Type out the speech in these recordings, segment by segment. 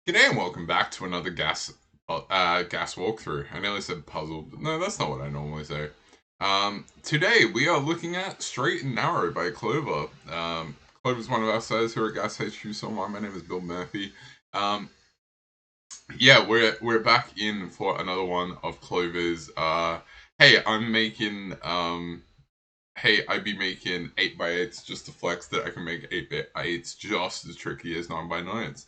G'day and welcome back to another gas walkthrough. I nearly said puzzle, but no, that's not what I normally say. Today we are looking at Straight and Narrow by Clover. Clover's one of our sellers here at Gas HQ. So my name is Bill Murphy. Yeah, we're back in for another one of Clover's. Hey, I'd be making 8x8s just to flex that I can make 8x8s just as tricky as 9x9s.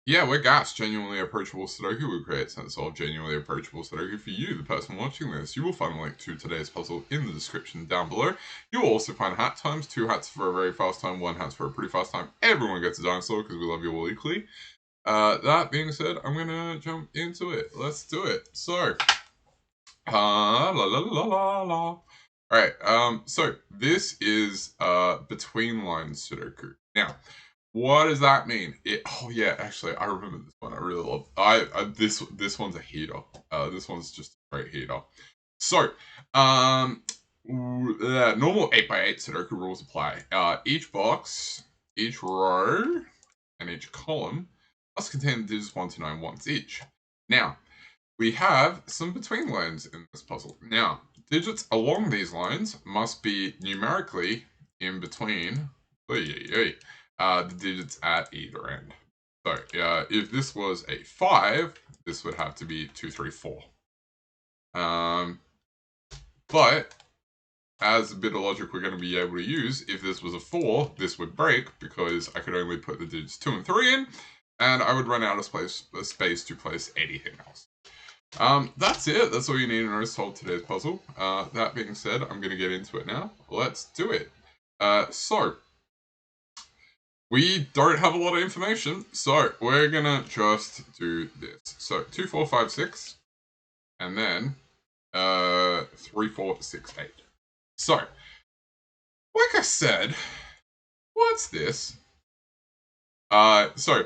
Yeah, we're Gas, genuinely approachable Sudoku. We create sense of genuinely approachable Sudoku for you, the person watching this. You will find a link to today's puzzle in the description down below. You will also find hat times, 2 hats for a very fast time, 1 hat for a pretty fast time. Everyone gets a dinosaur because we love you all equally. That being said, I'm gonna jump into it. Let's do it. So, la la la la la. Alright, so this is between lines Sudoku. Now, what does that mean? Oh yeah, actually, I remember this one. I really love. This one's a heater. This one's just a great heater. So, normal 8x8 Sudoku rules apply. Each box, each row, and each column must contain the digits 1 to 9 once each. Now, we have some between lines in this puzzle. Now, digits along these lines must be numerically in between the digits at either end. So, if this was a 5, this would have to be 2, 3, 4. But as a bit of logic we're going to be able to use, if this was a 4, this would break because I could only put the digits 2 and 3 in, and I would run out of space to place anything else. That's it. That's all you need in order to solve today's puzzle. That being said, I'm going to get into it now. Let's do it. So, we don't have a lot of information, so we're going to just do this. So, 2, 4, 5, 6, and then 3, 4, 6, 8. So, like I said, what's this? So,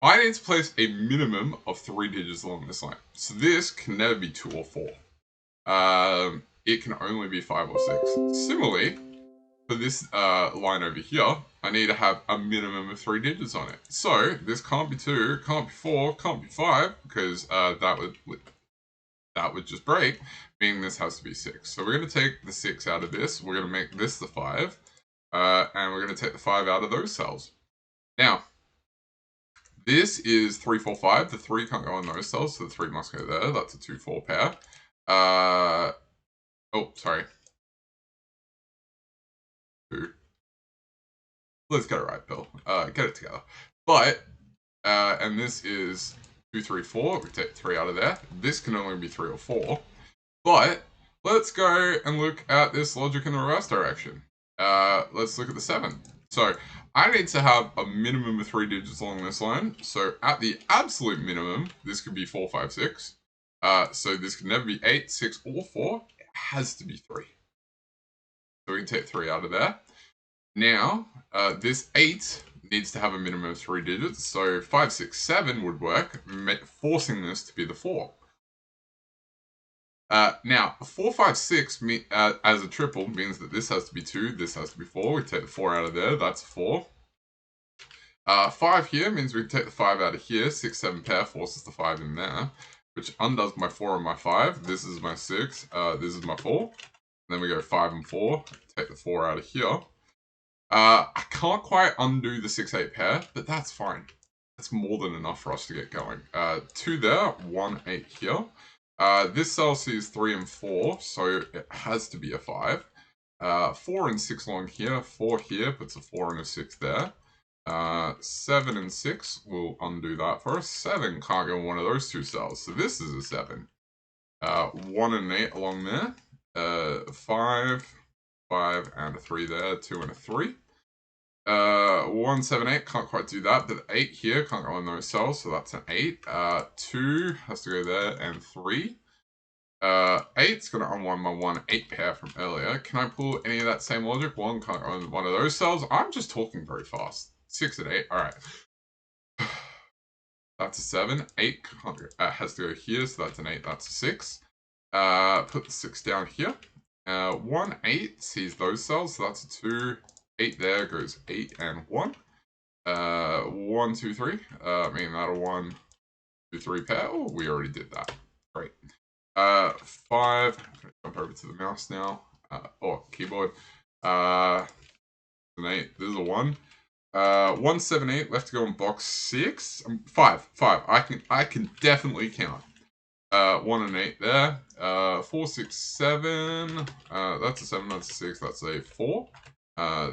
I need to place a minimum of 3 digits along this line. So this can never be 2 or 4. It can only be 5 or 6. Similarly, for this line over here, I need to have a minimum of 3 digits on it. So this can't be 2, can't be 4, can't be 5, because that would just break, meaning this has to be 6. So we're going to take the 6 out of this, we're going to make this the 5, and we're going to take the 5 out of those cells. Now, this is 3, 4, 5. The 3 can't go in those cells, so the 3 must go there. That's a 2, 4 pair. Oh, sorry. 2. Let's get it right, Bill. Get it together. But, and this is 2, 3, 4. We take 3 out of there. This can only be 3 or 4. But, let's go and look at this logic in the reverse direction. Let's look at the 7. So, I need to have a minimum of 3 digits along this line. So, at the absolute minimum, this could be 4, 5, 6. So, this can never be 8, 6, or 4. It has to be 3. So, we can take 3 out of there. Now, this 8 needs to have a minimum of 3 digits. So, 5, 6, 7 would work, forcing this to be the 4. Now, 4, 5, 6 as a triple means that this has to be 2, this has to be 4. We take the 4 out of there, that's 4. 5 here means we take the 5 out of here. 6, 7 pair forces the 5 in there, which undoes my 4 and my 5. This is my 6, this is my 4. And then we go 5 and 4, take the 4 out of here. I can't quite undo the 6, 8 pair, but that's fine. That's more than enough for us to get going. 2 there, 1, 8 here. This cell sees 3 and 4, so it has to be a 5. 4 and 6 along here, 4 here, puts a 4 and a 6 there. 7 and 6 will undo that for us. 7 can't go in one of those 2 cells, so this is a 7. 1 and 8 along there. 5, 5 and a 3 there, 2 and a 3. 1, 7, 8, can't quite do that, but 8 here can't go in those cells, so that's an 8. 2 has to go there, and 3. 8's going to unwind my 1, 8 pair from earlier. Can I pull any of that same logic? 1 can't go in one of those cells. I'm just talking very fast. 6 and 8, alright. That's a 7. 8 has to go here, so that's an 8, that's a 6. Put the 6 down here. 1, 8 sees those cells, so that's a 2. 8 there goes 8 and 1. 1, 2, 3. I mean, that'll 1, 2, 3 pair. Oh, we already did that. Great. 5. I'm gonna jump over to the mouse now. Keyboard. An 8. This is a 1. 1, 7, 8. Left to go in box 6. 5. I can definitely count. 1 and 8 there. 4, 6, 7. That's a 7. That's a 6. That's a 4.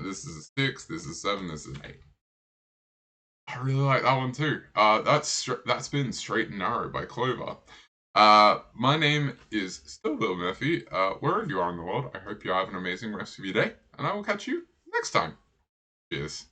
This is a 6. This is a 7. This is an 8. I really like that one too. That's been Straight and Narrow by Clover. My name is still Little Murphy. Wherever you are in the world, I hope you have an amazing rest of your day, and I will catch you next time. Cheers.